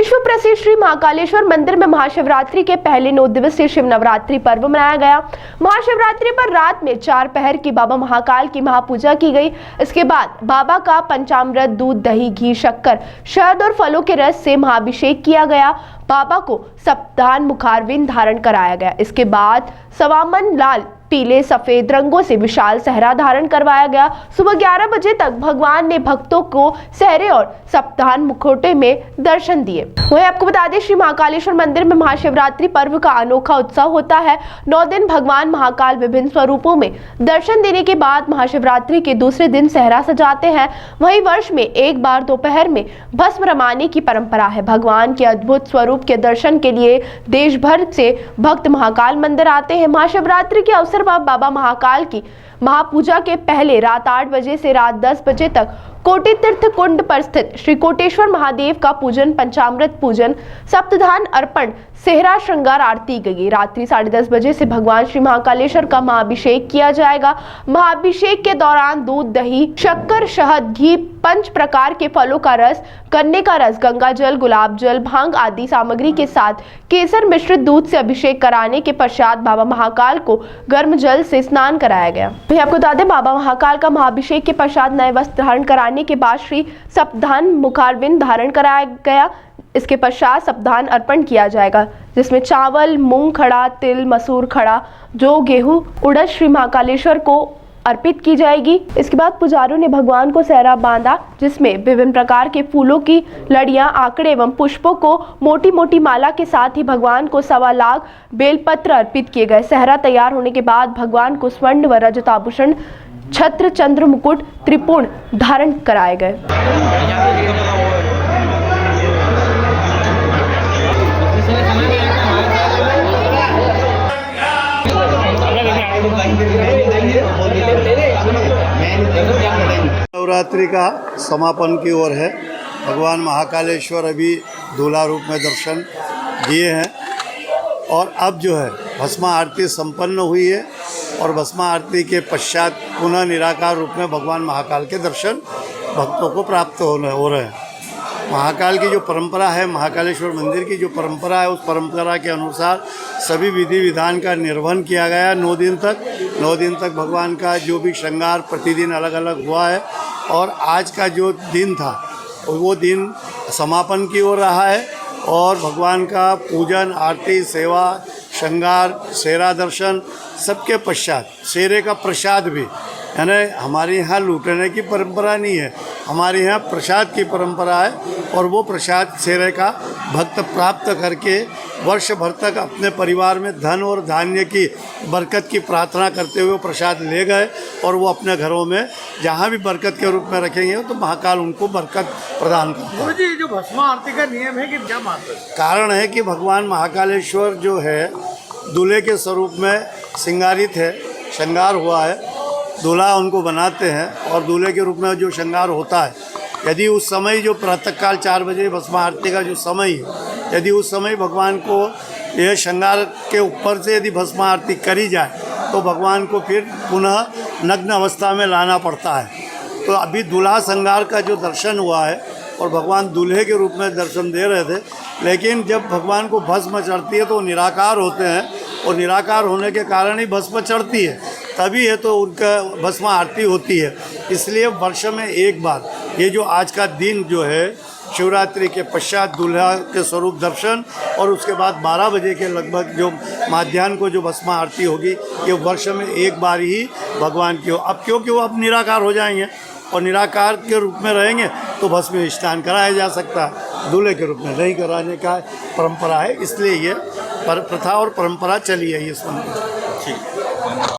विश्व प्रसिद्ध श्री महाकालेश्वर मंदिर में महाशिवरात्रि के पहले 9 दिवसीय शिव नवरात्रि पर्व मनाया गया। महाशिवरात्रि पर रात में 4 पहर की बाबा महाकाल की महापूजा की गई। इसके बाद बाबा का पंचामृत, दूध, दही, घी, शक्कर, शहद और फलों के रस से महाअभिषेक किया गया। बाबा को सप्तान मुखारविंद धारण कराया गया। इसके बाद सवामन लाल, पीले, सफेद रंगों से विशाल सहरा धारण करवाया गया। सुबह 11 बजे तक भगवान ने भक्तों को सहरे और सप्तान मुखौटे में दर्शन दिए। वहीं आपको बता दें, श्री महाकालेश्वर मंदिर में महाशिवरात्रि पर्व का अनोखा उत्सव होता है। 9 दिन भगवान महाकाल विभिन्न स्वरूपों में दर्शन देने के बाद महाशिवरात्रि के दूसरे दिन सहरा सजाते हैं। वहीं वर्ष में एक बार दोपहर में भस्म रमाने की परंपरा है। भगवान के अद्भुत स्वरूप के दर्शन के लिए देश भर से भक्त महाकाल मंदिर आते हैं। महाशिवरात्रि के अवसर पर बाबा महाकाल की महापूजा के पहले रात 8 बजे से रात 10 बजे तक कोटि तीर्थ कुंड पर स्थित श्री कोटेश्वर महादेव का पूजन, पंचामृत पूजन, सप्तधान अर्पण, सेहरा श्रृंगार आरती गई। रात्रि 10:30 बजे से भगवान श्री महाकालेश्वर का महाअभिषेक किया जाएगा। महाअभिषेक के दौरान दूध, दही, शक्कर, शहद, घी, 5 प्रकार के फलों का रस, गन्ने का रस, गंगा जल, गुलाब जल, भांग आदि सामग्री के साथ केसर मिश्रित दूध से अभिषेक कराने के पश्चात बाबा महाकाल को गर्म जल से स्नान कराया गया। वहीं आपको बता दें, बाबा महाकाल का महाअभिषेक के पश्चात नए वस्त्र धारण कराने के बाद श्री सप्तधान मुखारविंद धारण कराया गया। इसके पश्चात सप्तधान अर्पण किया जाएगा, जिसमें चावल, मूंग खड़ा, तिल, मसूर खड़ा, जो गेहूं, उड़द श्री महाकालेश्वर को अर्पित की जाएगी। इसके बाद पुजारियों ने भगवान को सहरा बांधा, जिसमें विभिन्न प्रकार के फूलों की लड़ियां, आंकड़े एवं पुष्पों को मोटी मोटी माला के साथ ही भगवान को 1.25 लाख बेलपत्र अर्पित किए गए। सहरा तैयार होने के बाद भगवान को स्वर्ण व रजत आभूषण, छत्र, चंद्र मुकुट, त्रिपुण धारण कराए गए। नवरात्रि का समापन की ओर है। भगवान महाकालेश्वर अभी दूल्हा रूप में दर्शन दिए हैं और अब जो है भस्मा आरती संपन्न हुई है और भस्मा आरती के पश्चात पुनः निराकार रूप में भगवान महाकाल के दर्शन भक्तों को प्राप्त हो रहे हैं। महाकाल की जो परंपरा है, महाकालेश्वर मंदिर की जो परंपरा है, उस परंपरा के अनुसार सभी विधि विधान का निर्वहन किया गया। 9 दिन तक भगवान का जो भी श्रृंगार प्रतिदिन अलग अलग हुआ है और आज का जो दिन था वो दिन समापन की ओर रहा है और भगवान का पूजन, आरती, सेवा, श्रृंगार, सेहरा दर्शन सबके पश्चात सेहरे का प्रसाद भी, यानी हमारे यहाँ लूटने की परंपरा नहीं है, हमारे यहाँ प्रसाद की परंपरा है और वो प्रसाद सेहरे का भक्त प्राप्त करके वर्ष भर तक अपने परिवार में धन और धान्य की बरकत की प्रार्थना करते हुए प्रसाद ले गए और वो अपने घरों में जहाँ भी बरकत के रूप में रखेंगे तो महाकाल उनको बरकत प्रदान करता है। जी, जो भस्मा आरती का नियम है कि क्या मात्र कारण है कि भगवान महाकालेश्वर जो है दूल्हे के स्वरूप में श्रृंगारित है, श्रृंगार हुआ है, दूल्हा उनको बनाते हैं और दूल्हे के रूप में जो श्रृंगार होता है, यदि उस समय जो प्रातःकाल 4 बजे भस्मा आरती का जो समय है, यदि उस समय भगवान को यह श्रृंगार के ऊपर से यदि भस्मा आरती करी जाए तो भगवान को फिर पुनः नग्न अवस्था में लाना पड़ता है। तो अभी दूल्हा श्रृंगार का जो दर्शन हुआ है और भगवान दूल्हे के रूप में दर्शन दे रहे थे, लेकिन जब भगवान को भस्म चढ़ती है तो निराकार होते हैं और निराकार होने के कारण ही भस्म चढ़ती है, तभी है तो उनका भस्म आरती होती है। इसलिए वर्ष में एक बार ये जो आज का दिन जो है शिवरात्रि के पश्चात दूल्हा के स्वरूप दर्शन और उसके बाद 12 बजे के लगभग जो माध्याह्न को जो भस्म आरती होगी, ये वर्ष में एक बार ही भगवान की हो। अब क्योंकि वो अब निराकार हो जाएंगे और निराकार के रूप में रहेंगे तो भस्म में स्नान कराया जा सकता है, दूल्हे के रूप में नहीं कराने का परंपरा है। इसलिए ये प्रथा और परंपरा चली है इस मंदिर। ठीक।